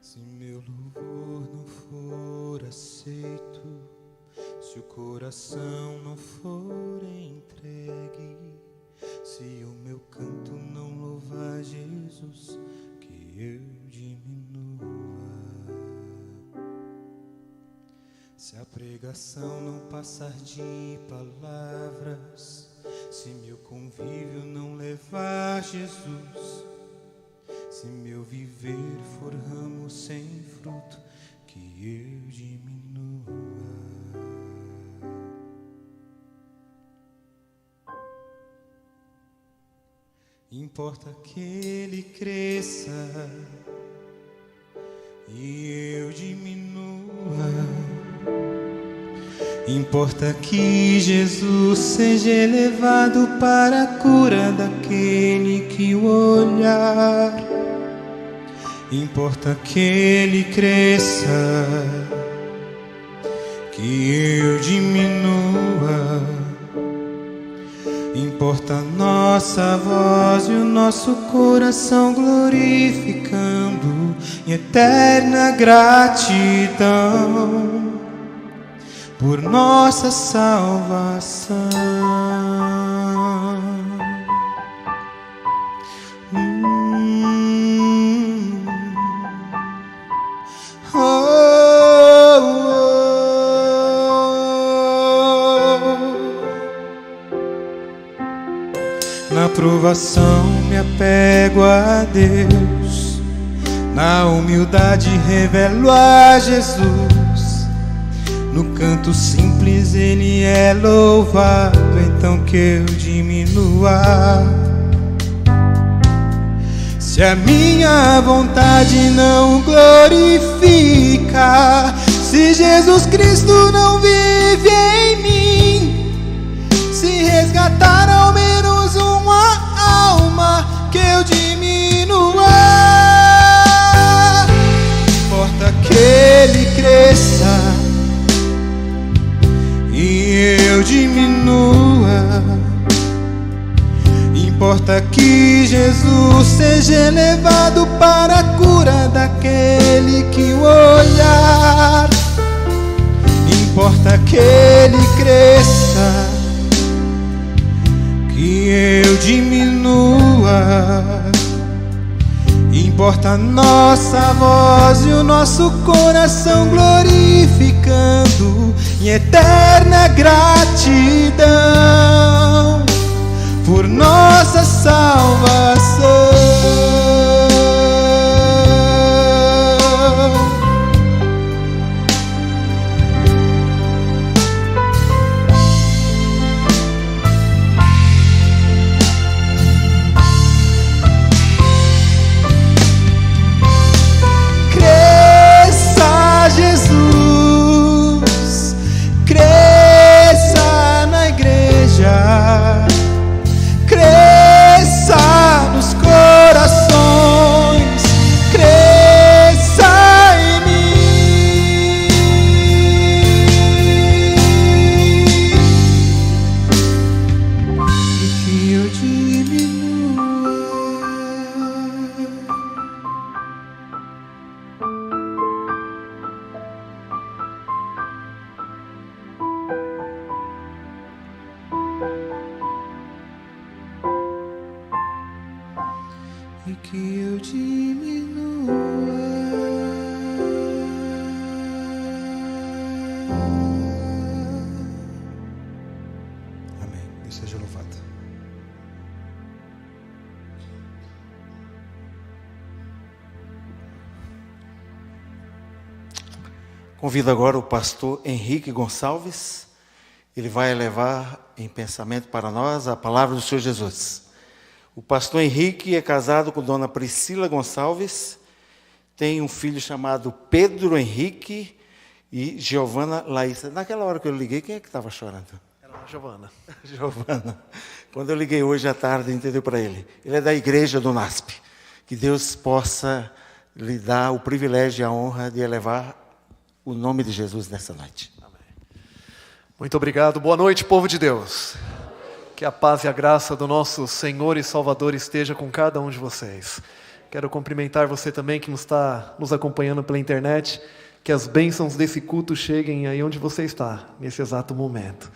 Se meu louvor não for aceito, se o coração não for entregue, se o meu canto não louvar Jesus, que eu diminua. Se a pregação não passar de palavras, se meu convívio não levar Jesus, se meu viver for ramo sem fruto, que eu diminua. Importa que ele cresça e eu diminua. Importa que Jesus seja elevado para a cura daquele que o olhar. Importa que ele cresça, que eu diminua. Importa a nossa voz e o nosso coração glorificando em eterna gratidão por nossa salvação. Na provação me apego a Deus, na humildade revelo a Jesus. No canto simples ele é louvado, então que eu diminua. Se a minha vontade não glorifica, se Jesus Cristo não vive em mim, se resgatar ao menos uma alma, que eu diminua. Importa que ele cresça e eu diminua. Importa que Jesus seja elevado para a cura daquele que o olhar. Importa que ele cresça, que eu diminua. Importa a nossa voz e o nosso coração glorificando em eterna gratidão por nossa salvação. E que eu diminua. Amém. Deus seja louvado. Convido agora o pastor Henrique Gonçalves. Ele vai levar em pensamento para nós a palavra do Senhor Jesus. O pastor Henrique é casado com dona Priscila Gonçalves, tem um filho chamado Pedro Henrique e Giovana Laísa. Naquela hora que eu liguei, quem é que estava chorando? Era a Giovana. Giovana. Quando eu liguei hoje à tarde, entendeu para ele? Ele é da igreja do NASP. Que Deus possa lhe dar o privilégio e a honra de elevar o nome de Jesus nessa noite. Amém. Muito obrigado. Boa noite, povo de Deus. Que a paz e a graça do nosso Senhor e Salvador esteja com cada um de vocês. Quero cumprimentar você também que está nos acompanhando pela internet. Que as bênçãos desse culto cheguem aí onde você está, nesse exato momento.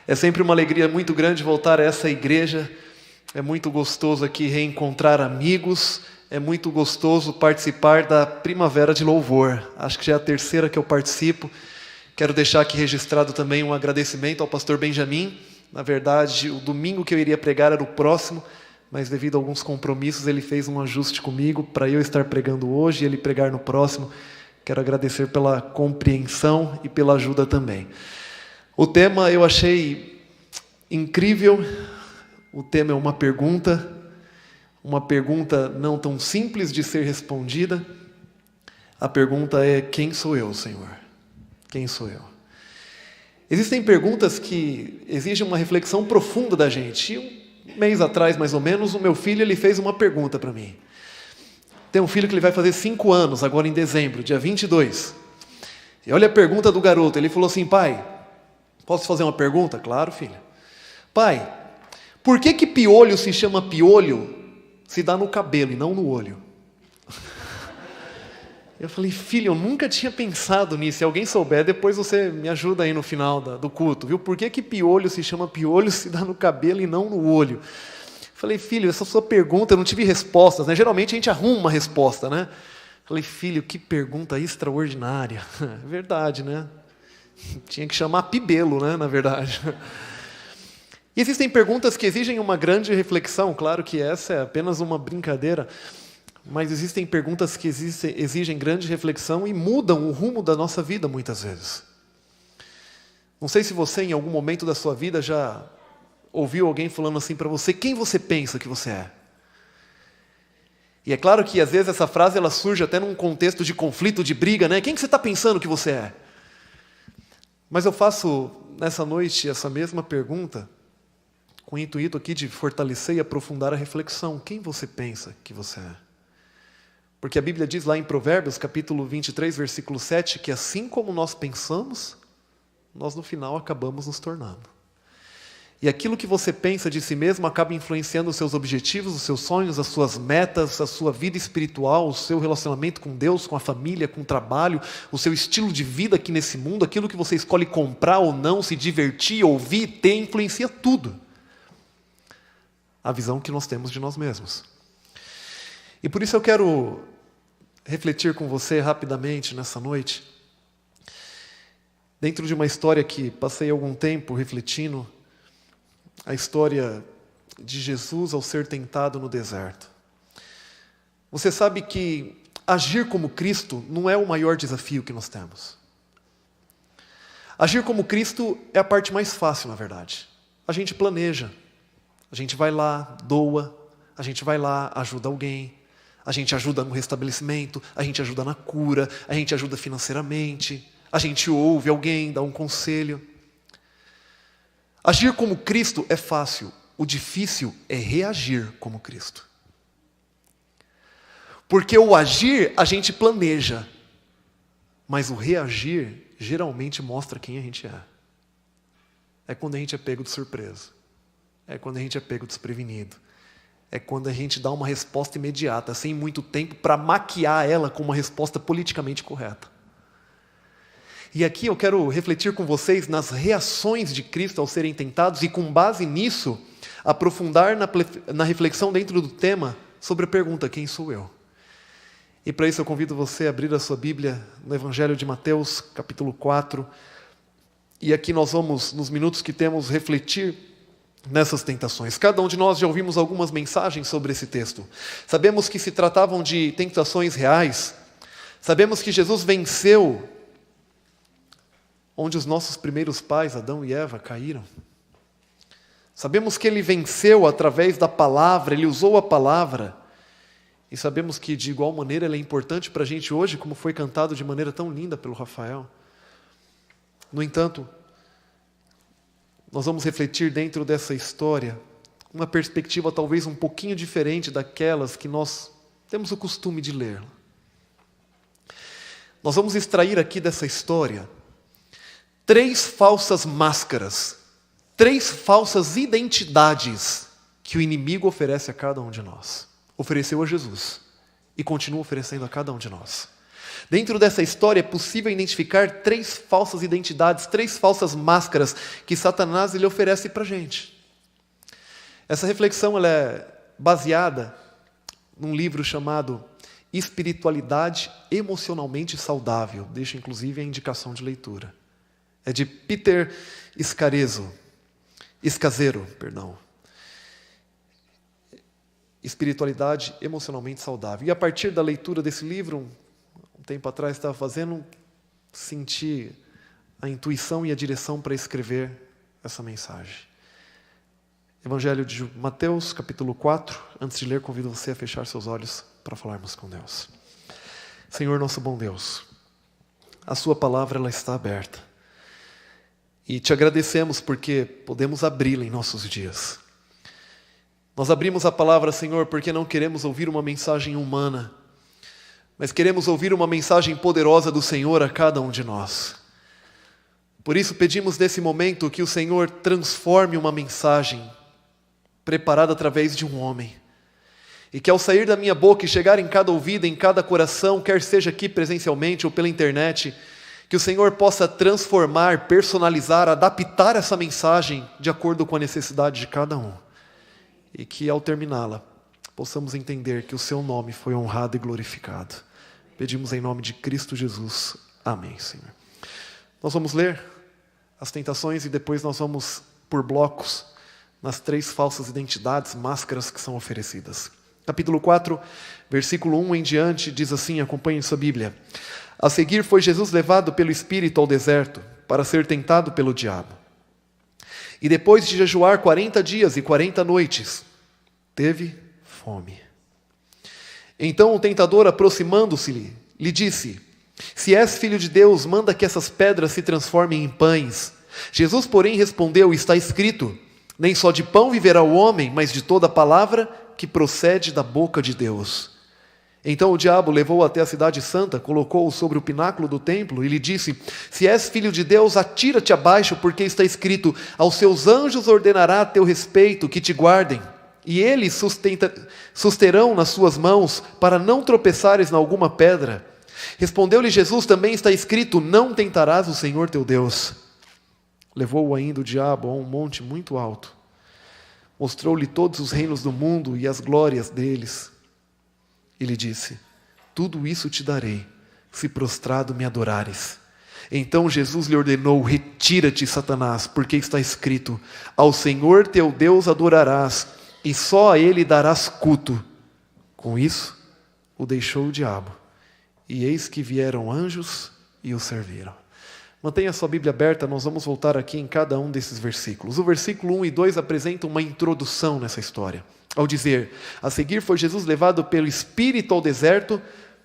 É sempre uma alegria muito grande voltar a essa igreja. É muito gostoso aqui reencontrar amigos. É muito gostoso participar da Primavera de Louvor. Acho que já é a terceira que eu participo. Quero deixar aqui registrado também um agradecimento ao pastor Benjamin. Na verdade, o domingo que eu iria pregar era o próximo, mas devido a alguns compromissos ele fez um ajuste comigo para eu estar pregando hoje e ele pregar no próximo. Quero agradecer pela compreensão e pela ajuda também. O tema eu achei incrível. O tema é uma pergunta não tão simples de ser respondida. A pergunta é: quem sou eu, Senhor? Quem sou eu? Existem perguntas que exigem uma reflexão profunda da gente. Um mês atrás, mais ou menos, o meu filho ele fez uma pergunta para mim. Tem um filho que ele vai fazer 5 anos, agora em dezembro, dia 22. E olha a pergunta do garoto. Ele falou assim: pai, posso fazer uma pergunta? Claro, filho. Pai, por que piolho se chama piolho se dá no cabelo e não no olho? Eu falei: filho, eu nunca tinha pensado nisso. Se alguém souber, depois você me ajuda aí no final do culto, viu? Por que piolho se chama piolho se dá no cabelo e não no olho? Falei: filho, essa sua pergunta, eu não tive respostas, né? Geralmente a gente arruma uma resposta, né? Falei: filho, que pergunta extraordinária. É verdade, né? Tinha que chamar pibelo, né? Na verdade. E existem perguntas que exigem uma grande reflexão. Claro que essa é apenas uma brincadeira, mas existem perguntas que exigem grande reflexão e mudam o rumo da nossa vida muitas vezes. Não sei se você, em algum momento da sua vida, já ouviu alguém falando assim para você: quem você pensa que você é? E é claro que às vezes essa frase ela surge até num contexto de conflito, de briga, né? Quem que você está pensando que você é? Mas eu faço nessa noite essa mesma pergunta com o intuito aqui de fortalecer e aprofundar a reflexão. Quem você pensa que você é? Porque a Bíblia diz lá em Provérbios, capítulo 23, versículo 7, que assim como nós pensamos, nós no final acabamos nos tornando. E aquilo que você pensa de si mesmo acaba influenciando os seus objetivos, os seus sonhos, as suas metas, a sua vida espiritual, o seu relacionamento com Deus, com a família, com o trabalho, o seu estilo de vida aqui nesse mundo, aquilo que você escolhe comprar ou não, se divertir, ouvir, ter, influencia tudo. A visão que nós temos de nós mesmos. E por isso eu quero refletir com você rapidamente nessa noite, dentro de uma história que passei algum tempo refletindo, a história de Jesus ao ser tentado no deserto. Você sabe que agir como Cristo não é o maior desafio que nós temos. Agir como Cristo é a parte mais fácil, na verdade. A gente planeja, a gente vai lá, doa, a gente vai lá, ajuda alguém, a gente ajuda no restabelecimento, a gente ajuda na cura, a gente ajuda financeiramente, a gente ouve alguém, dá um conselho. Agir como Cristo é fácil, o difícil é reagir como Cristo. Porque o agir a gente planeja, mas o reagir geralmente mostra quem a gente é. É quando a gente é pego de surpresa, é quando a gente é pego desprevenido, é quando a gente dá uma resposta imediata, sem muito tempo, para maquiar ela com uma resposta politicamente correta. E aqui eu quero refletir com vocês nas reações de Cristo ao serem tentados e, com base nisso, aprofundar na reflexão dentro do tema sobre a pergunta: quem sou eu? E para isso eu convido você a abrir a sua Bíblia no Evangelho de Mateus, capítulo 4. E aqui nós vamos, nos minutos que temos, refletir nessas tentações. Cada um de nós já ouvimos algumas mensagens sobre esse texto. Sabemos que se tratavam de tentações reais. Sabemos que Jesus venceu onde os nossos primeiros pais, Adão e Eva, caíram. Sabemos que Ele venceu através da palavra, Ele usou a palavra. E sabemos que, de igual maneira, Ele é importante para a gente hoje, como foi cantado de maneira tão linda pelo Rafael. No entanto, nós vamos refletir dentro dessa história uma perspectiva talvez um pouquinho diferente daquelas que nós temos o costume de ler. Nós vamos extrair aqui dessa história 3 falsas máscaras, 3 falsas identidades que o inimigo oferece a cada um de nós. Ofereceu a Jesus e continua oferecendo a cada um de nós. Dentro dessa história é possível identificar 3 falsas identidades, 3 falsas máscaras que Satanás ele oferece para a gente. Essa reflexão ela é baseada num livro chamado Espiritualidade Emocionalmente Saudável. Deixo inclusive a indicação de leitura. É de Peter Scazzero. Espiritualidade Emocionalmente Saudável. E a partir da leitura desse livro, um tempo atrás estava fazendo, senti a intuição e a direção para escrever essa mensagem. Evangelho de Mateus, capítulo 4. Antes de ler, convido você a fechar seus olhos para falarmos com Deus. Senhor, nosso bom Deus, a sua palavra ela está aberta. E te agradecemos porque podemos abri-la em nossos dias. Nós abrimos a palavra, Senhor, porque não queremos ouvir uma mensagem humana, mas queremos ouvir uma mensagem poderosa do Senhor a cada um de nós. Por isso pedimos nesse momento que o Senhor transforme uma mensagem preparada através de um homem, e que ao sair da minha boca e chegar em cada ouvido, em cada coração, quer seja aqui presencialmente ou pela internet, que o Senhor possa transformar, personalizar, adaptar essa mensagem de acordo com a necessidade de cada um. E que ao terminá-la, possamos entender que o seu nome foi honrado e glorificado. Pedimos em nome de Cristo Jesus. Amém, Senhor. Nós vamos ler as tentações e depois nós vamos, por blocos, nas 3 falsas identidades, máscaras que são oferecidas. Capítulo 4, versículo 1 em diante, diz assim, acompanhe sua Bíblia. A seguir foi Jesus levado pelo Espírito ao deserto, para ser tentado pelo diabo. E depois de jejuar 40 dias e 40 noites, teve fome. Então o tentador, aproximando-se-lhe, lhe disse, se és filho de Deus, manda que essas pedras se transformem em pães. Jesus, porém, respondeu, está escrito, nem só de pão viverá o homem, mas de toda palavra que procede da boca de Deus. Então o diabo levou-o até a cidade santa, colocou-o sobre o pináculo do templo e lhe disse, se és filho de Deus, atira-te abaixo, porque está escrito, aos seus anjos ordenará a teu respeito que te guardem, e eles susterão nas suas mãos, para não tropeçares em alguma pedra. Respondeu-lhe Jesus, também está escrito, não tentarás o Senhor teu Deus. Levou-o ainda o diabo a um monte muito alto, mostrou-lhe todos os reinos do mundo e as glórias deles. E lhe disse, tudo isso te darei, se prostrado me adorares. Então Jesus lhe ordenou, retira-te, Satanás, porque está escrito, ao Senhor teu Deus adorarás, e só a ele darás culto. Com isso, o deixou o diabo, e eis que vieram anjos e o serviram. Mantenha sua Bíblia aberta, nós vamos voltar aqui em cada um desses versículos. O versículo 1 e 2 apresentam uma introdução nessa história. Ao dizer, a seguir foi Jesus levado pelo Espírito ao deserto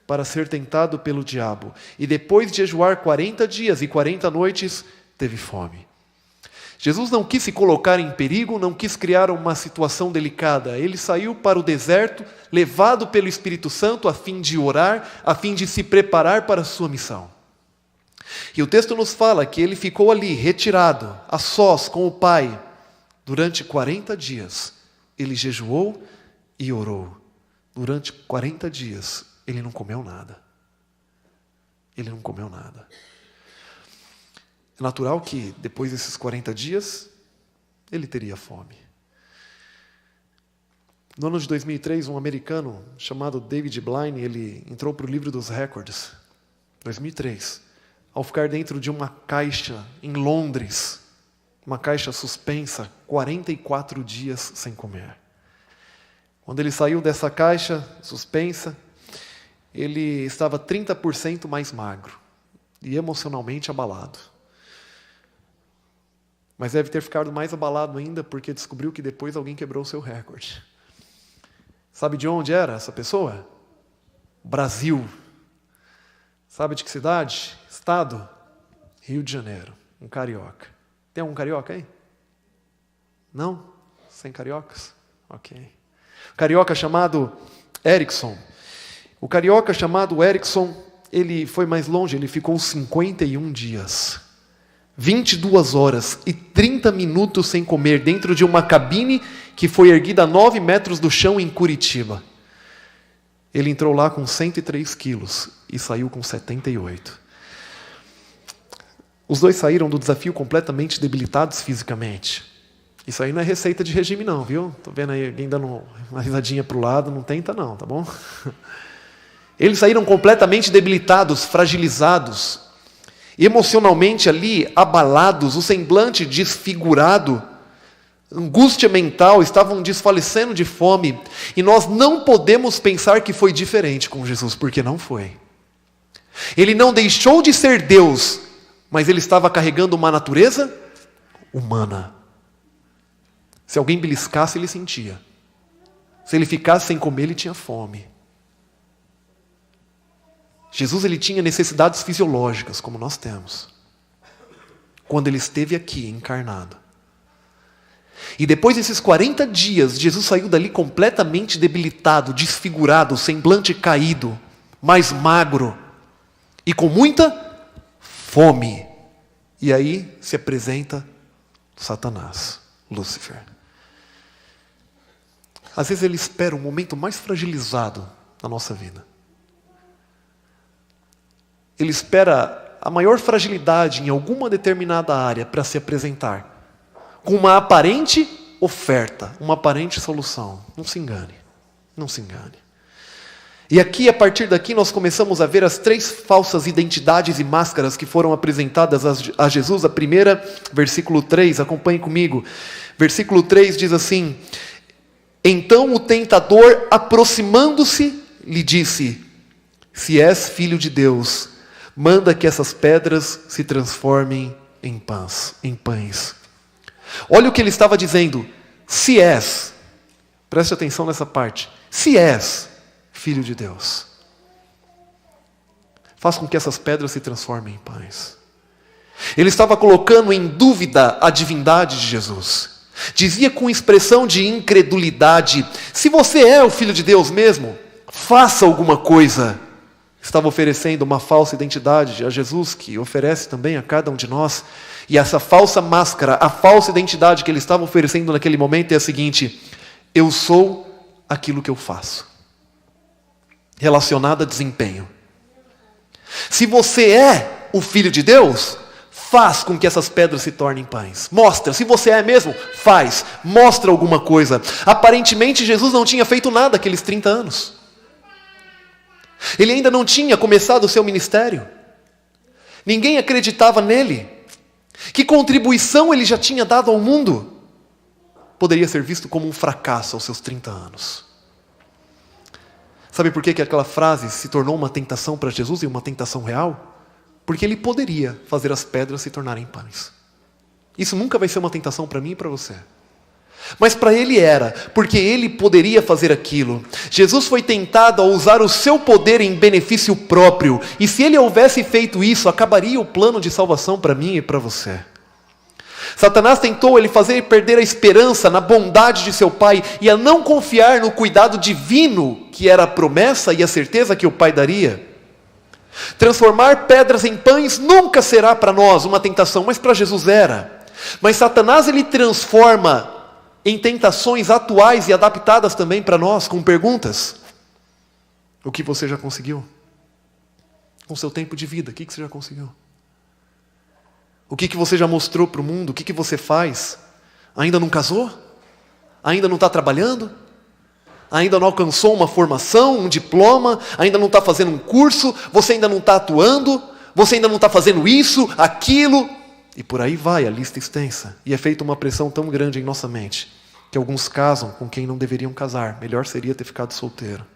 para ser tentado pelo diabo. E depois de jejuar 40 dias e 40 noites, teve fome. Jesus não quis se colocar em perigo, não quis criar uma situação delicada. Ele saiu para o deserto, levado pelo Espírito Santo, a fim de orar, a fim de se preparar para a sua missão. E o texto nos fala que ele ficou ali, retirado, a sós com o Pai, durante 40 dias. Ele jejuou e orou. Durante 40 dias, ele não comeu nada. Ele não comeu nada. É natural que, depois desses 40 dias, ele teria fome. No ano de 2003, um americano chamado David Blaine, ele entrou para o livro dos recordes. 2003. Ao ficar dentro de uma caixa em Londres, uma caixa suspensa, 44 dias sem comer. Quando ele saiu dessa caixa suspensa, ele estava 30% mais magro e emocionalmente abalado. Mas deve ter ficado mais abalado ainda porque descobriu que depois alguém quebrou o seu recorde. Sabe de onde era essa pessoa? Brasil. Sabe de que cidade? Estado? Rio de Janeiro. Um carioca. Tem algum carioca aí? Não? Sem cariocas? Ok. Um carioca chamado Erickson. O carioca chamado Erickson, ele foi mais longe, ele ficou 51 dias. 22 horas e 30 minutos sem comer dentro de uma cabine que foi erguida a 9 metros do chão em Curitiba. Ele entrou lá com 103 quilos e saiu com 78. Os dois saíram do desafio completamente debilitados fisicamente. Isso aí não é receita de regime não, viu? Tô vendo aí alguém dando uma risadinha pro lado, não tenta não, tá bom? Eles saíram completamente debilitados, fragilizados, emocionalmente ali, abalados, o semblante desfigurado, angústia mental, estavam desfalecendo de fome. E nós não podemos pensar que foi diferente com Jesus, porque não foi. Ele não deixou de ser Deus, mas ele estava carregando uma natureza humana. Se alguém beliscasse, ele sentia. Se ele ficasse sem comer, ele tinha fome. Jesus ele tinha necessidades fisiológicas, como nós temos, quando ele esteve aqui, encarnado. E depois desses 40 dias, Jesus saiu dali completamente debilitado, desfigurado, semblante caído, mais magro e com muita fome. E aí se apresenta Satanás, Lúcifer. Às vezes ele espera o momento mais fragilizado na nossa vida. Ele espera a maior fragilidade em alguma determinada área para se apresentar com uma aparente oferta, uma aparente solução. Não se engane, não se engane. E aqui, a partir daqui, nós começamos a ver as 3 falsas identidades e máscaras que foram apresentadas a Jesus. A primeira, versículo 3, acompanhe comigo. Versículo 3 diz assim: então o tentador, aproximando-se, lhe disse: se és filho de Deus, manda que essas pedras se transformem em pães. Olha o que ele estava dizendo. Se és, preste atenção nessa parte, se és filho de Deus, faz com que essas pedras se transformem em pães. Ele estava colocando em dúvida a divindade de Jesus. Dizia com expressão de incredulidade: se você é o Filho de Deus mesmo, faça alguma coisa. Estava oferecendo uma falsa identidade a Jesus, que oferece também a cada um de nós. E essa falsa máscara, a falsa identidade que ele estava oferecendo naquele momento é a seguinte: eu sou aquilo que eu faço. Relacionado a desempenho. Se você é o Filho de Deus, faz com que essas pedras se tornem pães. Mostra, se você é mesmo, faz. Mostra alguma coisa. Aparentemente Jesus não tinha feito nada aqueles 30 anos. Ele ainda não tinha começado o seu ministério. Ninguém acreditava nele. Que contribuição ele já tinha dado ao mundo? Poderia ser visto como um fracasso aos seus 30 anos. Sabe por que aquela frase se tornou uma tentação para Jesus e uma tentação real? Porque ele poderia fazer as pedras se tornarem pães. Isso nunca vai ser uma tentação para mim e para você. Mas para ele era, porque ele poderia fazer aquilo. Jesus foi tentado a usar o seu poder em benefício próprio. E se ele houvesse feito isso, acabaria o plano de salvação para mim e para você. Satanás tentou ele fazer perder a esperança na bondade de seu pai e a não confiar no cuidado divino, que era a promessa e a certeza que o pai daria. Transformar pedras em pães nunca será para nós uma tentação, mas para Jesus era. Mas Satanás ele transforma em tentações atuais e adaptadas também para nós, com perguntas. O que você já conseguiu? Com seu tempo de vida, o que você já conseguiu? O que você já mostrou para o mundo? O que você faz? Ainda não casou? Ainda não está trabalhando? Ainda não alcançou uma formação, um diploma? Ainda não está fazendo um curso? Você ainda não está atuando? Você ainda não está fazendo isso, aquilo? E por aí vai, a lista extensa. E é feita uma pressão tão grande em nossa mente, que alguns casam com quem não deveriam casar. Melhor seria ter ficado solteiro.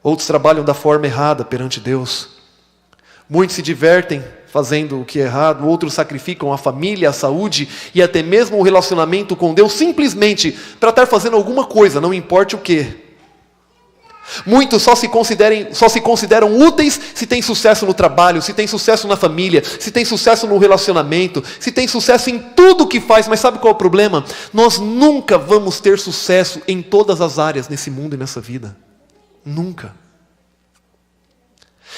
Outros trabalham da forma errada perante Deus. Muitos se divertem fazendo o que é errado. Outros sacrificam a família, a saúde e até mesmo o relacionamento com Deus, simplesmente para estar fazendo alguma coisa, não importa o quê. Muitos só se consideram úteis se tem sucesso no trabalho, se tem sucesso na família, se tem sucesso no relacionamento, se tem sucesso em tudo que faz. Mas sabe qual é o problema? Nós nunca vamos ter sucesso em todas as áreas nesse mundo e nessa vida. Nunca.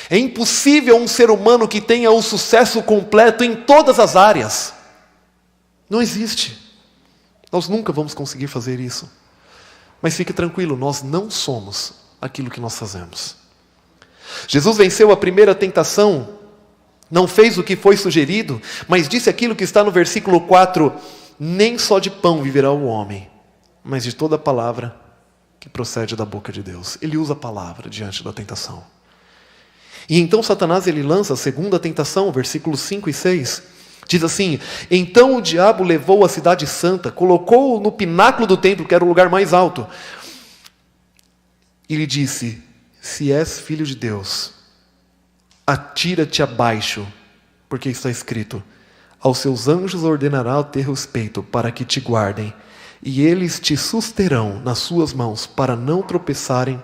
É impossível um ser humano que tenha o sucesso completo em todas as áreas. Não existe. Nós nunca vamos conseguir fazer isso. Mas fique tranquilo, nós não somos aquilo que nós fazemos. Jesus venceu a primeira tentação, não fez o que foi sugerido, mas disse aquilo que está no versículo 4, nem só de pão viverá o homem, mas de toda palavra que procede da boca de Deus. Ele usa a palavra diante da tentação. E então Satanás ele lança a segunda tentação, versículos 5 e 6. Diz assim: então o diabo levou a cidade santa, colocou-o no pináculo do templo, que era o lugar mais alto, e lhe disse: se és filho de Deus, atira-te abaixo, porque está escrito: aos seus anjos ordenará o teu respeito, para que te guardem, e eles te susterão nas suas mãos, para não tropeçarem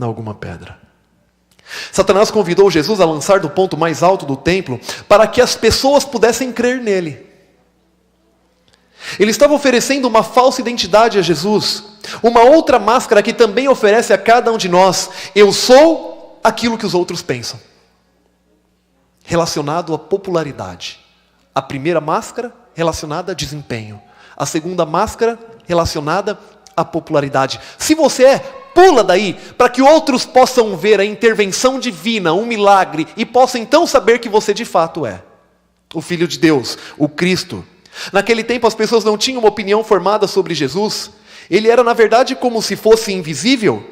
em alguma pedra. Satanás convidou Jesus a lançar do ponto mais alto do templo, para que as pessoas pudessem crer nele. Ele estava oferecendo uma falsa identidade a Jesus, uma outra máscara que também oferece a cada um de nós: eu sou aquilo que os outros pensam. Relacionado à popularidade. A primeira máscara relacionada a desempenho. A segunda máscara relacionada à popularidade. Se você é, pula daí, para que outros possam ver a intervenção divina, um milagre, e possam então saber que você de fato é o Filho de Deus, o Cristo. Naquele tempo as pessoas não tinham uma opinião formada sobre Jesus. Ele era na verdade como se fosse invisível.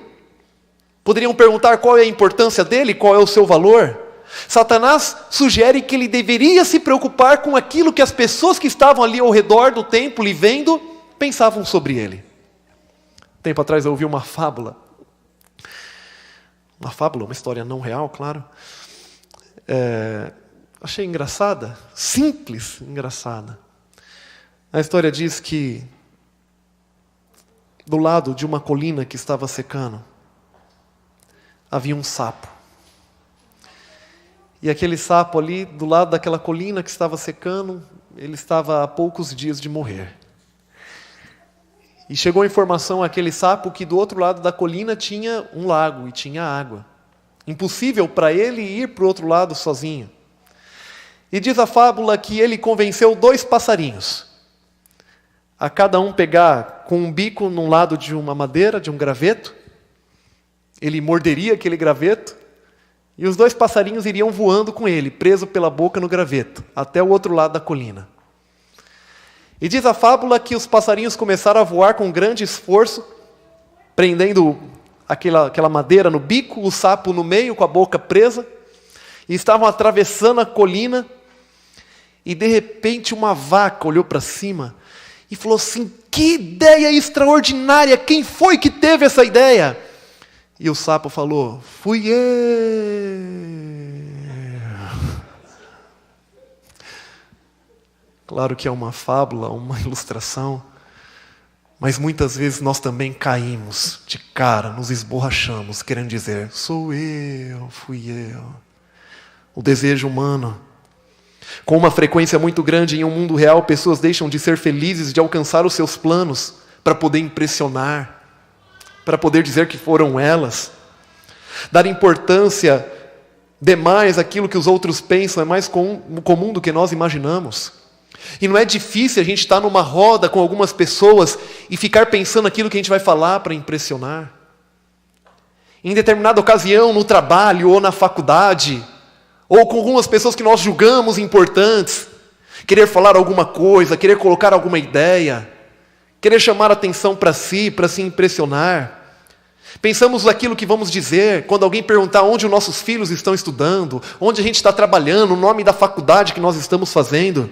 Poderiam perguntar qual é a importância dele, qual é o seu valor. Satanás sugere que ele deveria se preocupar com aquilo que as pessoas que estavam ali ao redor do templo e vendo, pensavam sobre ele. Tempo atrás eu ouvi uma fábula, uma história não real, claro. Achei engraçada, simples, engraçada. A história diz que do lado de uma colina que estava secando, havia um sapo. E aquele sapo ali, do lado daquela colina que estava secando, ele estava há poucos dias de morrer. E chegou a informação àquele sapo que do outro lado da colina tinha um lago e tinha água. Impossível para ele ir para o outro lado sozinho. E diz a fábula que ele convenceu 2 passarinhos a cada um pegar com um bico num lado de uma madeira, de um graveto. Ele morderia aquele graveto e os 2 passarinhos iriam voando com ele, preso pela boca no graveto, até o outro lado da colina. E diz a fábula que os passarinhos começaram a voar com grande esforço, prendendo aquela madeira no bico, o sapo no meio, com a boca presa, e estavam atravessando a colina, e de repente uma vaca olhou para cima e falou assim: que ideia extraordinária, quem foi que teve essa ideia? E o sapo falou: fui eu. Claro que é uma fábula, uma ilustração, mas muitas vezes nós também caímos de cara, nos esborrachamos, querendo dizer: sou eu, fui eu. O desejo humano. Com uma frequência muito grande em um mundo real, pessoas deixam de ser felizes, de alcançar os seus planos, para poder impressionar, para poder dizer que foram elas. Dar importância demais àquilo que os outros pensam é mais comum do que nós imaginamos. E não é difícil a gente estar numa roda com algumas pessoas e ficar pensando aquilo que a gente vai falar para impressionar. Em determinada ocasião, no trabalho ou na faculdade, ou com algumas pessoas que nós julgamos importantes, querer falar alguma coisa, querer colocar alguma ideia, querer chamar atenção para si, para se impressionar. Pensamos naquilo que vamos dizer quando alguém perguntar onde os nossos filhos estão estudando, onde a gente está trabalhando, o nome da faculdade que nós estamos fazendo.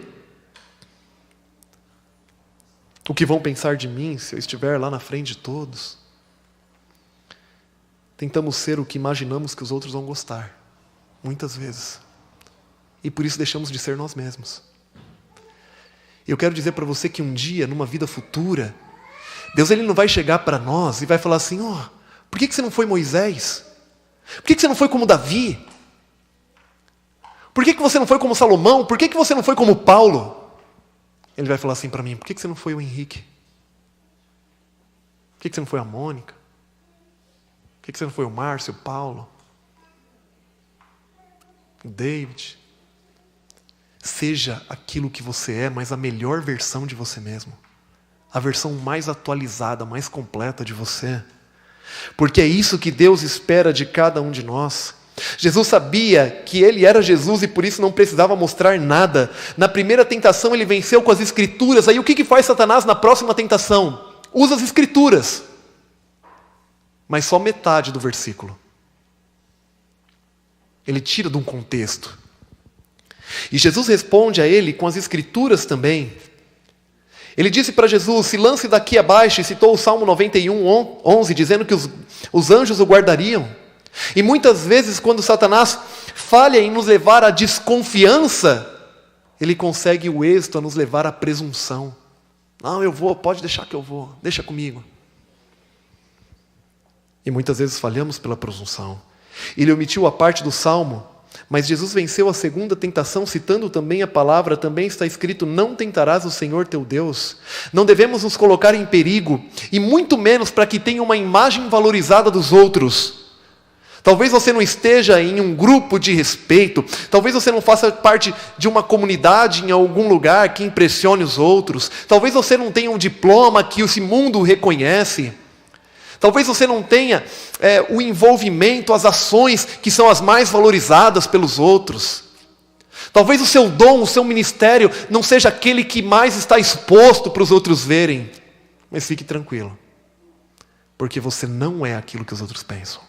O que vão pensar de mim se eu estiver lá na frente de todos? Tentamos ser o que imaginamos que os outros vão gostar, muitas vezes. E por isso deixamos de ser nós mesmos. Eu quero dizer para você que um dia, numa vida futura, Deus ele não vai chegar para nós e vai falar assim: por que você não foi Moisés? Por que você não foi como Davi? Por que você não foi como Salomão? Por que você não foi como Paulo? Ele vai falar assim para mim: por que você não foi o Henrique? Por que você não foi a Mônica? Por que você não foi o Márcio, o Paulo? O David? Seja aquilo que você é, mas a melhor versão de você mesmo. A versão mais atualizada, mais completa de você. Porque é isso que Deus espera de cada um de nós. Jesus sabia que ele era Jesus e por isso não precisava mostrar nada. Na primeira tentação ele venceu com as Escrituras. Aí o que faz Satanás na próxima tentação? Usa as Escrituras. Mas só metade do versículo. Ele tira de um contexto. E Jesus responde a ele com as Escrituras também. Ele disse para Jesus, se lance daqui abaixo, e citou o Salmo 91, 11, dizendo que os anjos o guardariam. E muitas vezes, quando Satanás falha em nos levar à desconfiança, ele consegue o êxito a nos levar à presunção. Não, eu vou, pode deixar que eu vou, deixa comigo. E muitas vezes falhamos pela presunção. Ele omitiu a parte do Salmo, mas Jesus venceu a segunda tentação, citando também a palavra, também está escrito, não tentarás o Senhor teu Deus. Não devemos nos colocar em perigo, e muito menos para que tenha uma imagem valorizada dos outros. Talvez você não esteja em um grupo de respeito, talvez você não faça parte de uma comunidade em algum lugar que impressione os outros, talvez você não tenha um diploma que esse mundo reconhece, talvez você não tenha o envolvimento, as ações que são as mais valorizadas pelos outros. Talvez o seu dom, o seu ministério não seja aquele que mais está exposto para os outros verem. Mas fique tranquilo, porque você não é aquilo que os outros pensam.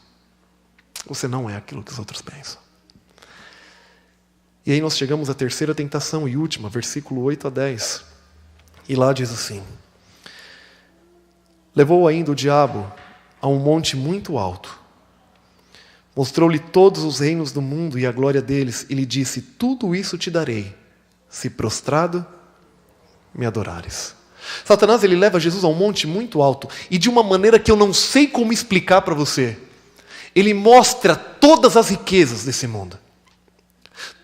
Você não é aquilo que os outros pensam. E aí nós chegamos à terceira tentação e última, versículo 8 a 10. E lá diz assim: levou ainda o diabo a um monte muito alto, mostrou-lhe todos os reinos do mundo e a glória deles, e lhe disse, tudo isso te darei, se prostrado me adorares. Satanás, ele leva Jesus a um monte muito alto, e de uma maneira que eu não sei como explicar para você. Ele mostra todas as riquezas desse mundo.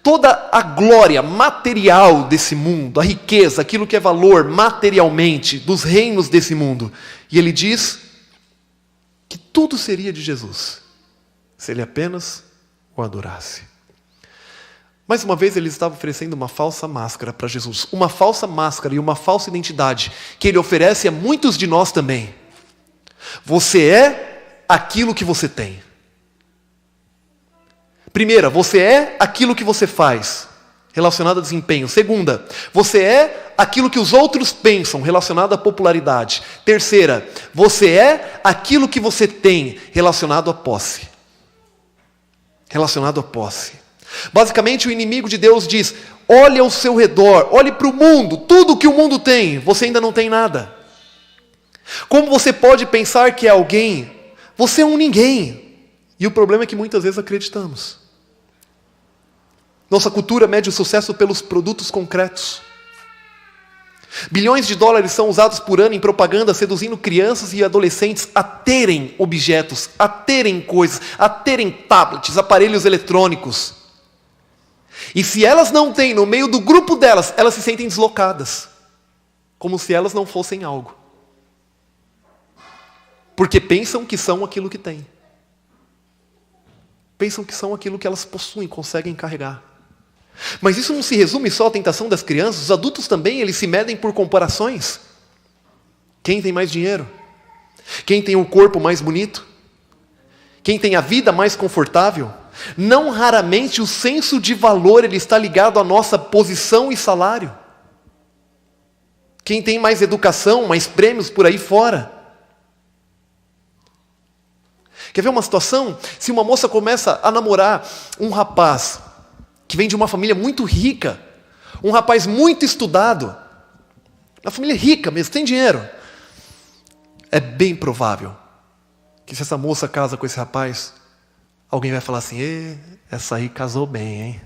Toda a glória material desse mundo, a riqueza, aquilo que é valor materialmente dos reinos desse mundo. E ele diz que tudo seria de Jesus, se ele apenas o adorasse. Mais uma vez ele estava oferecendo uma falsa máscara para Jesus. Uma falsa máscara e uma falsa identidade que ele oferece a muitos de nós também. Você é aquilo que você tem. Primeira, você é aquilo que você faz, relacionado a desempenho. Segunda, você é aquilo que os outros pensam, relacionado à popularidade. Terceira, você é aquilo que você tem, relacionado à posse. Relacionado à posse. Basicamente, o inimigo de Deus diz, olhe ao seu redor, olhe para o mundo, tudo que o mundo tem, você ainda não tem nada. Como você pode pensar que é alguém? Você é um ninguém. E o problema é que muitas vezes acreditamos. Nossa cultura mede o sucesso pelos produtos concretos. Bilhões de dólares são usados por ano em propaganda, seduzindo crianças e adolescentes a terem objetos, a terem coisas, a terem tablets, aparelhos eletrônicos. E se elas não têm no meio do grupo delas, elas se sentem deslocadas, como se elas não fossem algo. Porque pensam que são aquilo que têm. Pensam que são aquilo que elas possuem, conseguem carregar. Mas isso não se resume só à tentação das crianças. Os adultos também, eles se medem por comparações. Quem tem mais dinheiro? Quem tem o corpo mais bonito? Quem tem a vida mais confortável? Não raramente o senso de valor ele está ligado à nossa posição e salário. Quem tem mais educação, mais prêmios por aí fora? Quer ver uma situação? Se uma moça começa a namorar um rapaz que vem de uma família muito rica, um rapaz muito estudado, uma família rica mesmo, tem dinheiro, é bem provável que se essa moça casa com esse rapaz, alguém vai falar assim, essa aí casou bem, hein?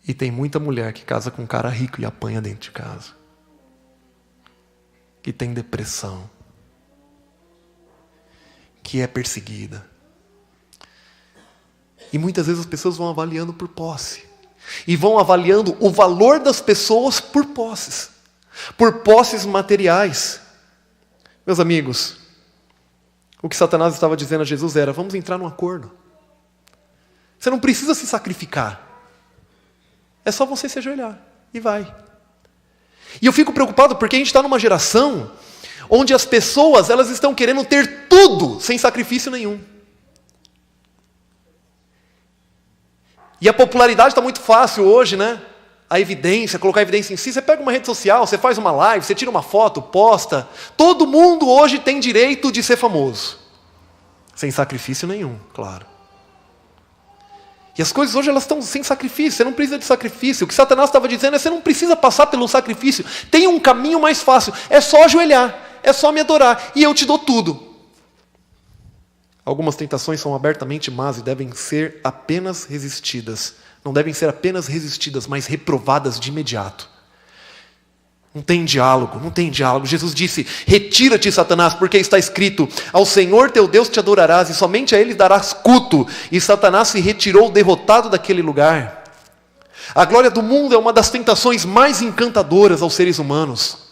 E tem muita mulher que casa com um cara rico e apanha dentro de casa, que tem depressão, que é perseguida. E muitas vezes as pessoas vão avaliando por posse. E vão avaliando o valor das pessoas por posses materiais. Meus amigos, o que Satanás estava dizendo a Jesus era, vamos entrar num acordo. Você não precisa se sacrificar. É só você se ajoelhar. E vai. E eu fico preocupado porque a gente está numa geração onde as pessoas elas estão querendo ter tudo sem sacrifício nenhum. E a popularidade está muito fácil hoje, né? A evidência, colocar a evidência em si. Você pega uma rede social, você faz uma live, você tira uma foto, posta. Todo mundo hoje tem direito de ser famoso. Sem sacrifício nenhum, claro. E as coisas hoje elas estão sem sacrifício. Você não precisa de sacrifício. O que Satanás estava dizendo é: você não precisa passar pelo sacrifício. Tem um caminho mais fácil. É só ajoelhar. É só me adorar. E eu te dou tudo. Algumas tentações são abertamente más e devem ser apenas resistidas. Não devem ser apenas resistidas, mas reprovadas de imediato. Não tem diálogo, não tem diálogo. Jesus disse: retira-te, Satanás, porque está escrito: ao Senhor teu Deus te adorarás e somente a Ele darás culto. E Satanás se retirou derrotado daquele lugar. A glória do mundo é uma das tentações mais encantadoras aos seres humanos.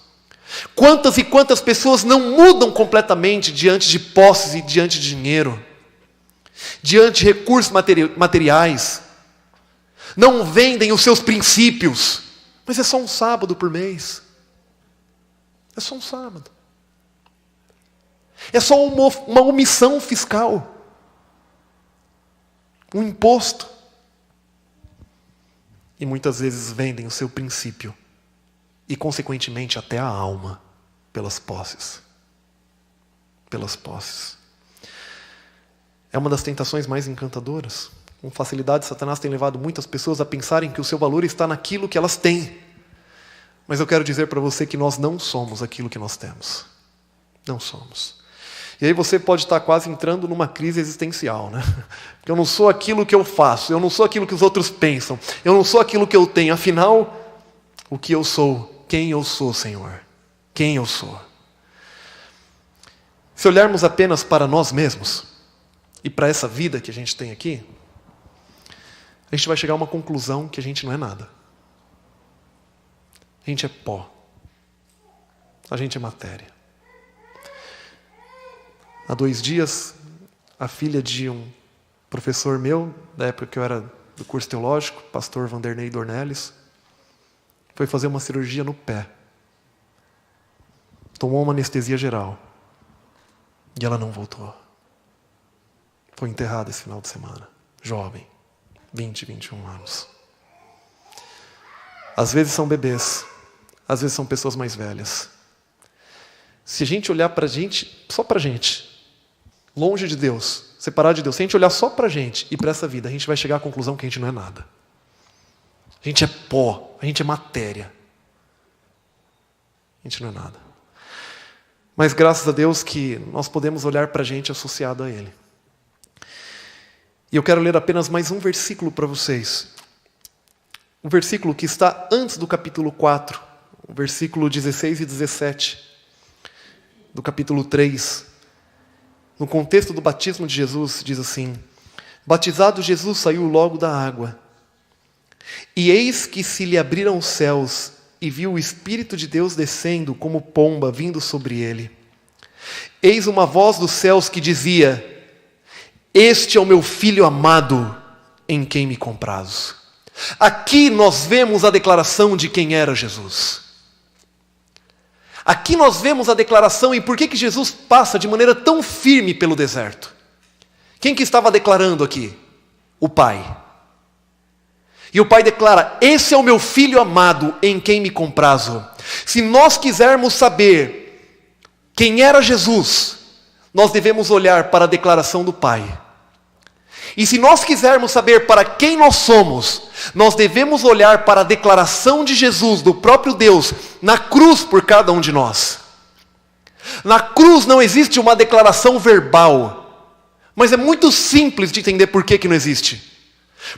Quantas e quantas pessoas não mudam completamente diante de posses e diante de dinheiro, diante de recursos materiais, não vendem os seus princípios, mas é só um sábado por mês, é só um sábado, é só uma omissão fiscal, um imposto, e muitas vezes vendem o seu princípio, e consequentemente até a alma, pelas posses. Pelas posses. É uma das tentações mais encantadoras. Com facilidade, Satanás tem levado muitas pessoas a pensarem que o seu valor está naquilo que elas têm. Mas eu quero dizer para você que nós não somos aquilo que nós temos. Não somos. E aí você pode estar quase entrando numa crise existencial, né? Porque eu não sou aquilo que eu faço, eu não sou aquilo que os outros pensam, eu não sou aquilo que eu tenho. Afinal, o que eu sou? Quem eu sou, Senhor? Quem eu sou? Se olharmos apenas para nós mesmos e para essa vida que a gente tem aqui, a gente vai chegar a uma conclusão que a gente não é nada. A gente é pó. A gente é matéria. Há 2 dias, a filha de um professor meu, da época que eu era do curso teológico, pastor Vanderlei Dornelles, foi fazer uma cirurgia no pé. Tomou uma anestesia geral. E ela não voltou. Foi enterrada esse final de semana. Jovem. 20, 21 anos. Às vezes são bebês. Às vezes são pessoas mais velhas. Se a gente olhar pra gente, só pra gente, longe de Deus, separado de Deus, se a gente olhar só pra gente e pra essa vida, a gente vai chegar à conclusão que a gente não é nada. A gente é pó, a gente é matéria. A gente não é nada. Mas graças a Deus que nós podemos olhar para a gente associado a Ele. E eu quero ler apenas mais um versículo para vocês. Um versículo que está antes do capítulo 4, o versículo 16 e 17, do capítulo 3. No contexto do batismo de Jesus, diz assim: batizado Jesus saiu logo da água. E eis que se lhe abriram os céus, e viu o Espírito de Deus descendo como pomba vindo sobre ele. Eis uma voz dos céus que dizia: este é o meu Filho amado, em quem me comprazo. Aqui nós vemos a declaração de quem era Jesus. Aqui nós vemos a declaração e por que Jesus passa de maneira tão firme pelo deserto. Quem que estava declarando aqui? O Pai. E o Pai declara: esse é o meu Filho amado, em quem me comprazo. Se nós quisermos saber quem era Jesus, nós devemos olhar para a declaração do Pai. E se nós quisermos saber para quem nós somos, nós devemos olhar para a declaração de Jesus, do próprio Deus, na cruz por cada um de nós. Na cruz não existe uma declaração verbal, mas é muito simples de entender por que não existe.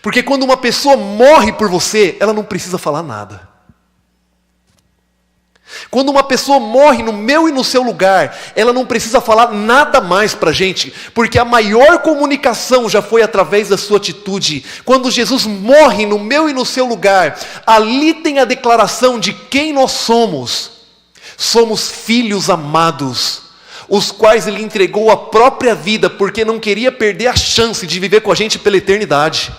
Porque quando uma pessoa morre por você, ela não precisa falar nada. Quando uma pessoa morre no meu e no seu lugar, ela não precisa falar nada mais para a gente, porque a maior comunicação já foi através da sua atitude. Quando Jesus morre no meu e no seu lugar, ali tem a declaração de quem nós somos. Somos filhos amados, os quais Ele entregou a própria vida, porque não queria perder a chance de viver com a gente pela eternidade.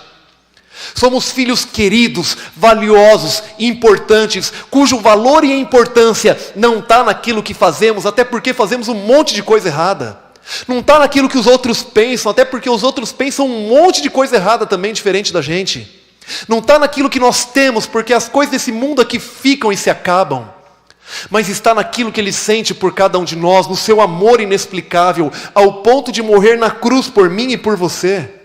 Somos filhos queridos, valiosos, importantes, cujo valor e importância não está naquilo que fazemos, até porque fazemos um monte de coisa errada. Não está naquilo que os outros pensam, até porque os outros pensam um monte de coisa errada também, diferente da gente. Não está naquilo que nós temos, porque as coisas desse mundo aqui ficam e se acabam. Mas está naquilo que Ele sente por cada um de nós, no seu amor inexplicável, ao ponto de morrer na cruz por mim e por você.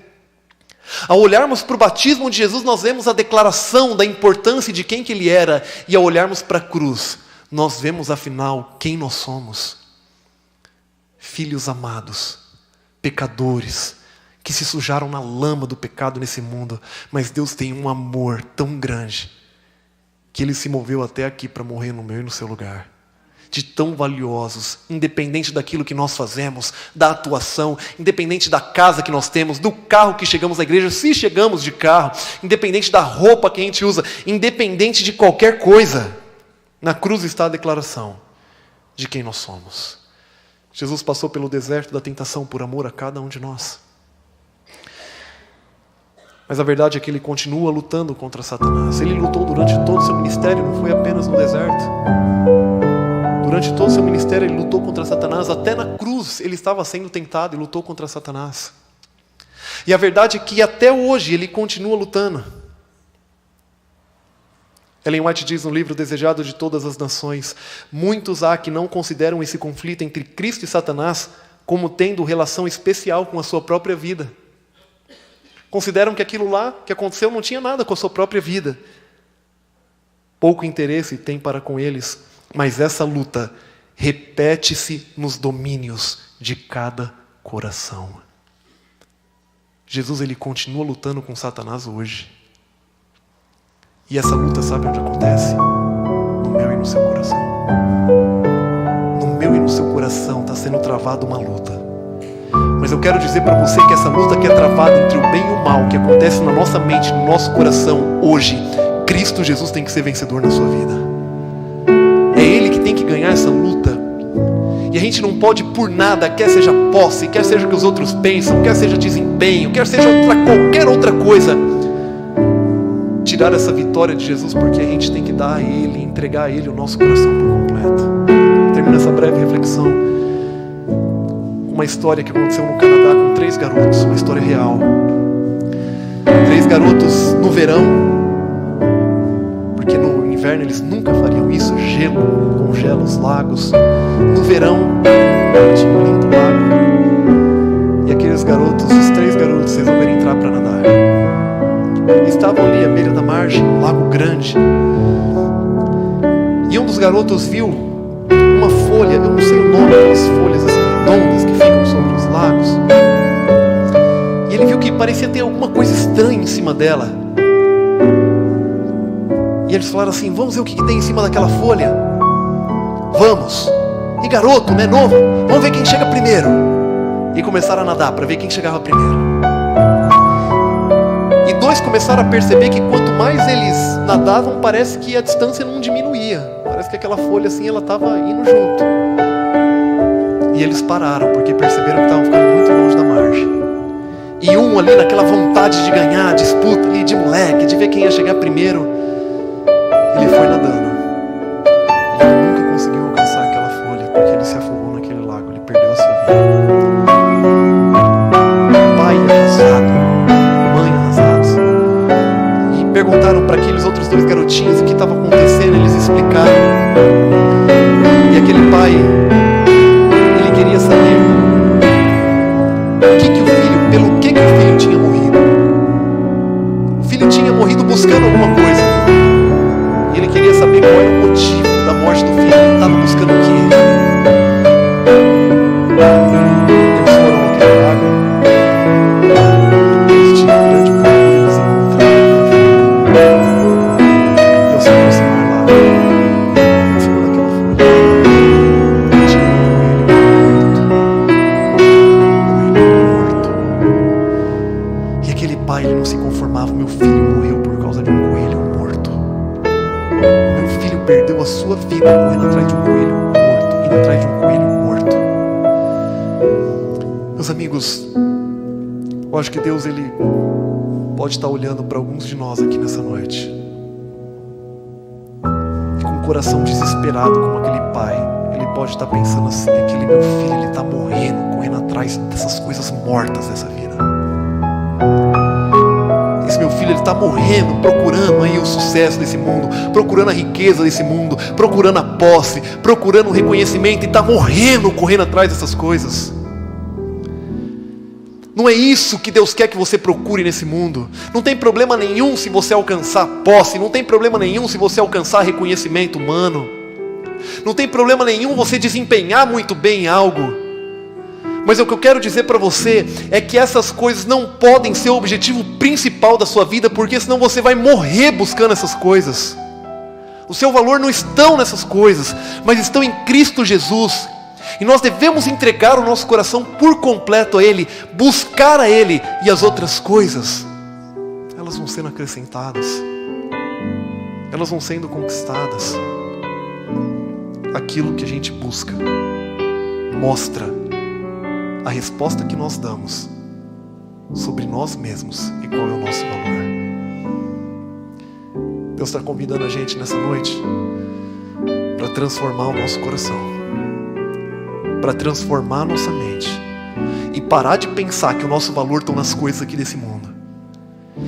Ao olharmos para o batismo de Jesus, nós vemos a declaração da importância de quem que Ele era. E ao olharmos para a cruz, nós vemos afinal quem nós somos. Filhos amados, pecadores, que se sujaram na lama do pecado nesse mundo. Mas Deus tem um amor tão grande, que Ele se moveu até aqui para morrer no meu e no seu lugar. De tão valiosos, independente daquilo que nós fazemos, da atuação, independente da casa que nós temos, do carro que chegamos à igreja, se chegamos de carro, independente da roupa que a gente usa, independente de qualquer coisa, na cruz está a declaração de quem nós somos. Jesus passou pelo deserto da tentação por amor a cada um de nós. Mas a verdade é que Ele continua lutando contra Satanás. Ele lutou durante todo o seu ministério, não foi apenas no deserto. Durante todo o seu ministério Ele lutou contra Satanás. Até na cruz Ele estava sendo tentado e lutou contra Satanás. E a verdade é que até hoje Ele continua lutando. Ellen White diz no livro Desejado de Todas as Nações: muitos há que não consideram esse conflito entre Cristo e Satanás como tendo relação especial com a sua própria vida. Consideram que aquilo lá que aconteceu não tinha nada com a sua própria vida. Pouco interesse tem para com eles, mas essa luta repete-se nos domínios de cada coração. Jesus, Ele continua lutando com Satanás hoje. E essa luta, sabe onde acontece? No meu e no seu coração. No meu e no seu coração está sendo travada uma luta. Mas eu quero dizer para você que essa luta que é travada entre o bem e o mal, que acontece na nossa mente, no nosso coração, hoje, Cristo Jesus tem que ser vencedor na sua vida. É Ele que tem que ganhar essa luta. E a gente não pode por nada, quer seja posse, quer seja o que os outros pensam, quer seja desempenho, quer seja qualquer outra coisa, tirar essa vitória de Jesus, porque a gente tem que dar a Ele, entregar a Ele o nosso coração por completo. Termino essa breve reflexão. Uma história que aconteceu no Canadá com 3 garotos, uma história real. 3 garotos no verão, porque no inverno eles nunca fariam isso, gelo, congela os lagos. No verão, tinha um lindo lago, e aqueles garotos, os 3 garotos, resolveram entrar para nadar. Estavam ali à beira da margem, um lago grande, e um dos garotos viu uma folha, eu não sei o nome daquelas folhas assim, redondas que ficam sobre os lagos. E ele viu que parecia ter alguma coisa estranha em cima dela. E eles falaram assim: vamos ver o que tem em cima daquela folha. Vamos. E garoto, né, novo, vamos ver quem chega primeiro. E começaram a nadar para ver quem chegava primeiro. E 2 começaram a perceber que quanto mais eles nadavam, parece que a distância não diminuía. Parece que aquela folha assim, ela estava indo junto. E eles pararam, porque perceberam que estavam ficando muito longe da margem. E um ali, naquela vontade de ganhar, a disputa ali de moleque, de ver quem ia chegar primeiro, ele foi nadando. E ele nunca conseguiu alcançar aquela folha, porque ele se afogou naquele lago, ele perdeu a sua vida. Pai arrasado, mãe arrasados. E perguntaram para aqueles outros 2 garotinhos o que estava acontecendo, eles explicaram. E aquele pai, queria saber pelo que o filho tinha morrido. O filho tinha morrido buscando alguma coisa. E ele queria saber qual era o motivo da morte do filho. Ele estava buscando o quê? Eles foram naquele lago. Eles tinham um grande problema, eles encontraram. E ao se aproximar lá, em cima daquela folha, tinha um coelho morto. E aquele pai, ele não se conformava. Meu filho morreu por causa de um coelho morto. Meu filho perdeu a sua vida correndo atrás de um coelho morto, indo atrás de um coelho morto. Meus amigos, eu acho que Deus, Ele pode estar olhando para alguns de nós aqui nessa noite, com um coração desesperado como aquele pai. Ele pode estar pensando assim: aquele meu filho, ele está morrendo, correndo atrás dessas coisas mortas dessa vida. Esse meu filho, ele está morrendo, procurando aí o sucesso desse mundo, procurando a riqueza desse mundo, procurando a posse, procurando o reconhecimento, e está morrendo, correndo atrás dessas coisas. Não é isso que Deus quer que você procure nesse mundo. Não tem problema nenhum se você alcançar posse, não tem problema nenhum se você alcançar reconhecimento humano, não tem problema nenhum você desempenhar muito bem em algo. Mas o que eu quero dizer para você é que essas coisas não podem ser o objetivo principal da sua vida, porque senão você vai morrer buscando essas coisas. O seu valor não estão nessas coisas, mas estão em Cristo Jesus. E nós devemos entregar o nosso coração por completo a Ele, buscar a Ele, e as outras coisas, elas vão sendo acrescentadas, elas vão sendo conquistadas. Aquilo que a gente busca mostra a resposta que nós damos sobre nós mesmos e qual é o nosso valor. Deus está convidando a gente nessa noite para transformar o nosso coração, para transformar a nossa mente e parar de pensar que o nosso valor está nas coisas aqui desse mundo,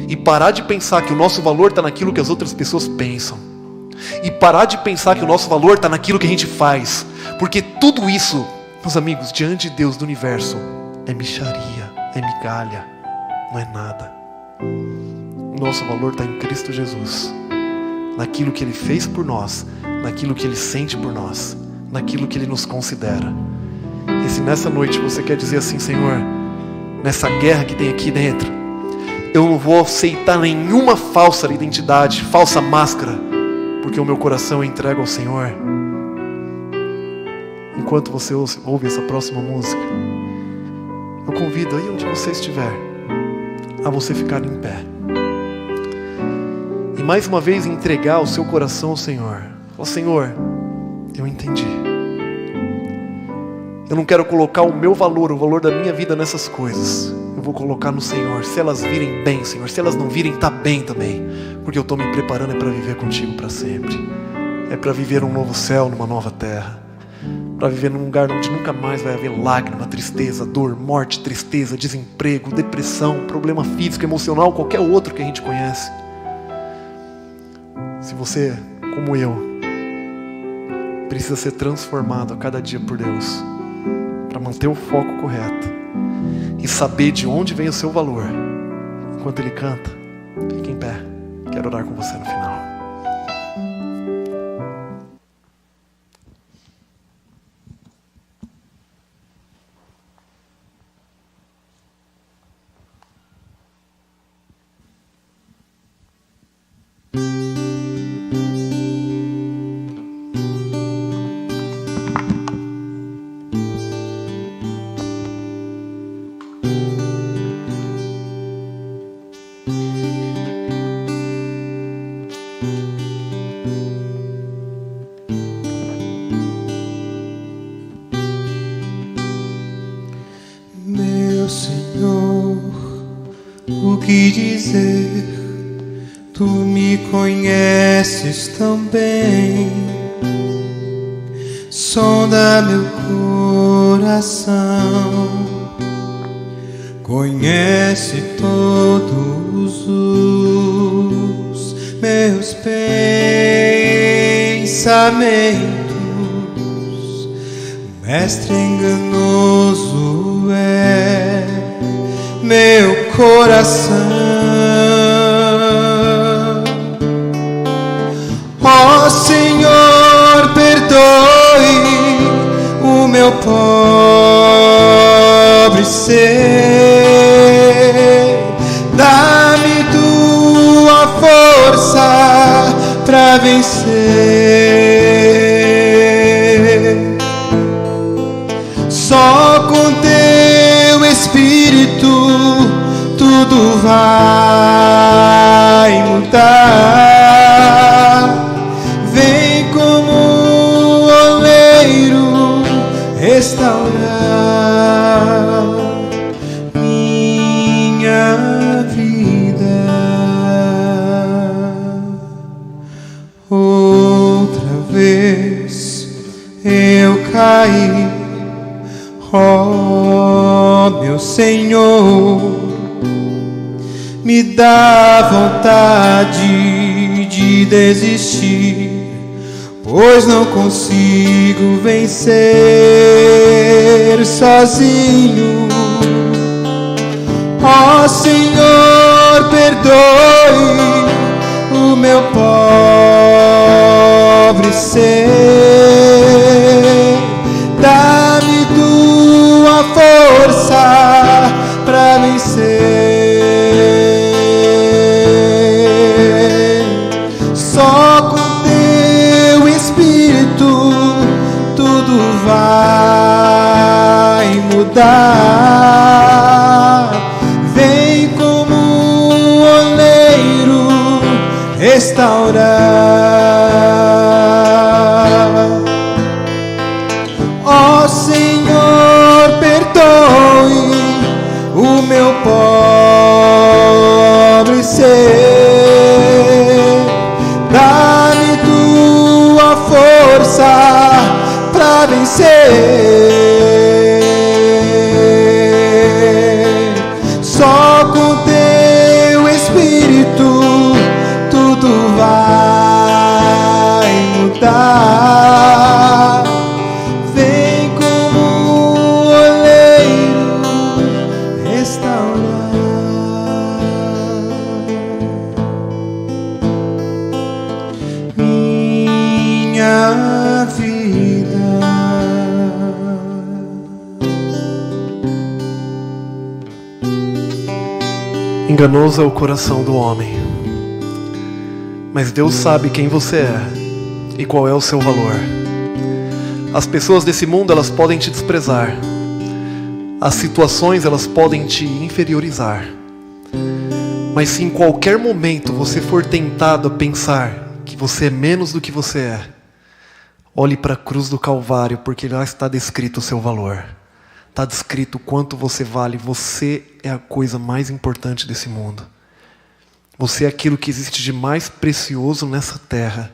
e parar de pensar que o nosso valor está naquilo que as outras pessoas pensam, e parar de pensar que o nosso valor está naquilo que a gente faz, porque tudo isso, meus amigos, diante de Deus do universo, é mixaria, é migalha, não é nada. O nosso valor está em Cristo Jesus, naquilo que Ele fez por nós, naquilo que Ele sente por nós, naquilo que Ele nos considera. E se nessa noite você quer dizer assim: Senhor, nessa guerra que tem aqui dentro, eu não vou aceitar nenhuma falsa identidade, falsa máscara, porque o meu coração eu entrego ao Senhor. Enquanto você ouve essa próxima música, eu convido aí onde você estiver a você ficar em pé e mais uma vez entregar o seu coração ao Senhor. Fala: Senhor, eu entendi. Eu não quero colocar o meu valor, o valor da minha vida nessas coisas. Eu vou colocar no Senhor. Se elas virem bem, Senhor. Se elas não virem, está bem também. Porque eu estou me preparando é para viver contigo para sempre. É para viver um novo céu, numa nova terra. Para viver num lugar onde nunca mais vai haver lágrima, tristeza, dor, morte, tristeza, desemprego, depressão, problema físico, emocional, qualquer outro que a gente conhece. Se você, como eu, precisa ser transformado a cada dia por Deus, para manter o foco correto e saber de onde vem o seu valor, enquanto Ele canta, fique em pé. Quero orar com você no final. O que dizer? Tu me conheces tão bem. Sonda meu coração, conhece todos os meus pensamentos. Mestre enganoso é meu coração. Ó Senhor, perdoe o meu pobre ser. Dá-me tua força pra vencer. Só com teu Espírito tudo vai mudar. Vem como oleiro restaurar minha vida. Senhor, me dá vontade de desistir, pois não consigo vencer sozinho. Ó Senhor, perdoe o meu pobre ser, dá-me tua força para vencer. Só com teu Espírito tudo vai mudar. Vem como um oleiro restaurar. Ó Senhor, perdoe o meu pobre ser, dá-me tua força para vencer. Só com teu Espírito tudo vai mudar. Vem como um oleiro restaurar minha vida. Enganoso é o coração do homem, mas Deus sabe quem você é e qual é o seu valor. As pessoas desse mundo, elas podem te desprezar. As situações, elas podem te inferiorizar. Mas se em qualquer momento você for tentado a pensar que você é menos do que você é, olhe para a cruz do Calvário, porque lá está descrito o seu valor. Está descrito o quanto você vale. Você é a coisa mais importante desse mundo. Você é aquilo que existe de mais precioso nessa terra.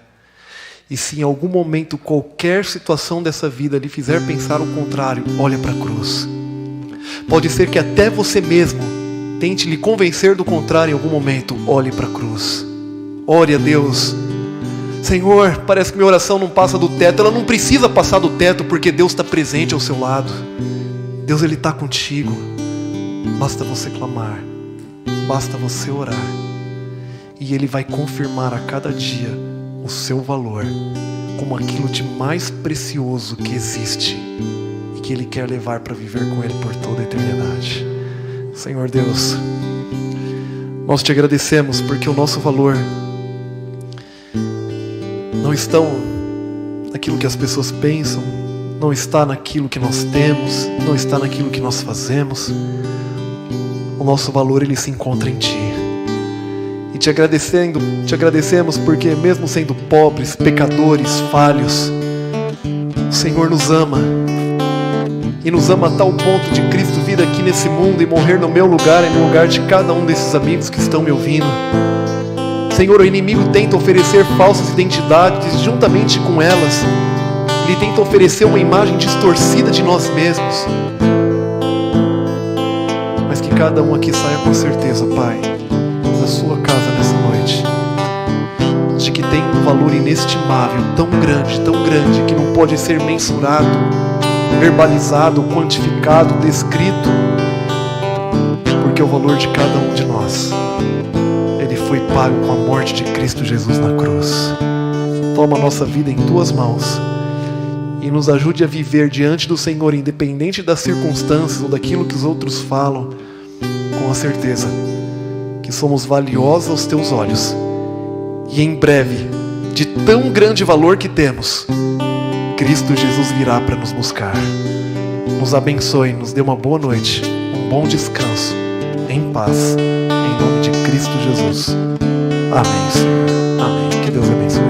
E se em algum momento qualquer situação dessa vida lhe fizer pensar o contrário, olha para a cruz. Pode ser que até você mesmo tente lhe convencer do contrário em algum momento, olhe para a cruz. Ore a Deus. Senhor, parece que minha oração não passa do teto. Ela não precisa passar do teto, porque Deus está presente ao seu lado. Deus, Ele está contigo. Basta você clamar, basta você orar, e Ele vai confirmar a cada dia o seu valor como aquilo de mais precioso que existe e que Ele quer levar para viver com Ele por toda a eternidade. Senhor Deus, nós te agradecemos porque o nosso valor não está naquilo que as pessoas pensam, não está naquilo que nós temos, não está naquilo que nós fazemos. O nosso valor, ele se encontra em Ti. E te agradecemos porque mesmo sendo pobres, pecadores, falhos, o Senhor nos ama. E nos ama a tal ponto de Cristo vir aqui nesse mundo e morrer no meu lugar e no lugar de cada um desses amigos que estão me ouvindo. Senhor, o inimigo tenta oferecer falsas identidades, e juntamente com elas ele tenta oferecer uma imagem distorcida de nós mesmos. Mas que cada um aqui saia com certeza, Pai, da sua casa nessa noite, de que tem um valor inestimável, tão grande, que não pode ser mensurado, verbalizado, quantificado, descrito, porque o valor de cada um de nós, ele foi pago com a morte de Cristo Jesus na cruz. Toma a nossa vida em Tuas mãos e nos ajude a viver diante do Senhor, independente das circunstâncias ou daquilo que os outros falam, com a certeza que somos valiosos aos Teus olhos. E em breve, de tão grande valor que temos, Cristo Jesus virá para nos buscar. Nos abençoe, nos dê uma boa noite, um bom descanso, em paz, em nome de Cristo Jesus. Amém, Senhor. Amém. Que Deus abençoe.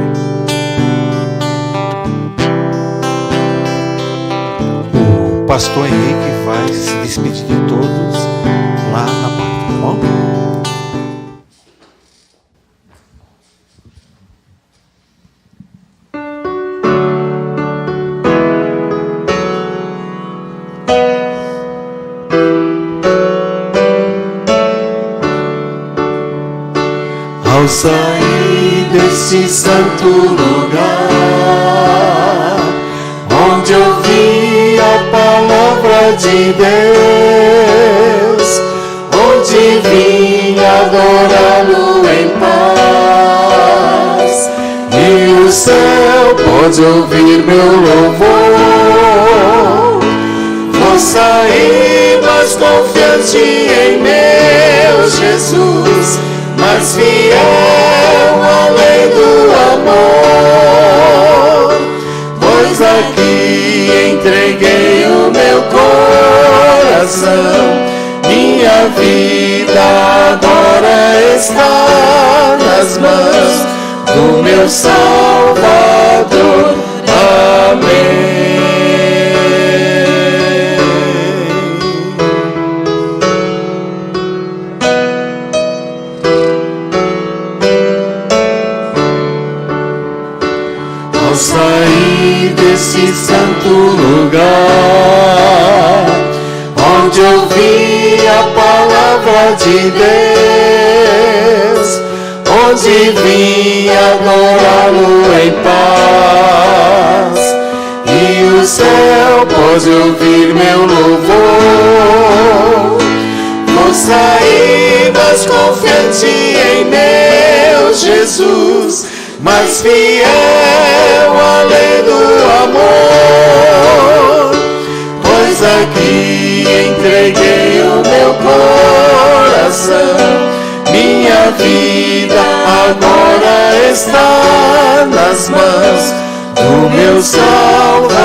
O pastor Henrique vai se despedir de todos lá na porta, tá bom? Ao sair desse santo lugar, onde ouvi a palavra de Deus, onde vim adorá-lo em paz, e o céu pode ouvir meu louvor. Vou sair mais confiante em meu Jesus, mais fiel além do amor, pois aqui entreguei o meu coração. Minha vida agora está nas mãos do meu Salvador. Amém. Ao sair desse santo lugar, onde ouvi a palavra de Deus, onde vim adorá-lo em paz, e o céu pode ouvir meu louvor. Vou sair mais confiante em meu Jesus, mais fiel além do amor, pois aqui entreguei o meu coração. Minha vida agora está nas mãos do meu Salvador.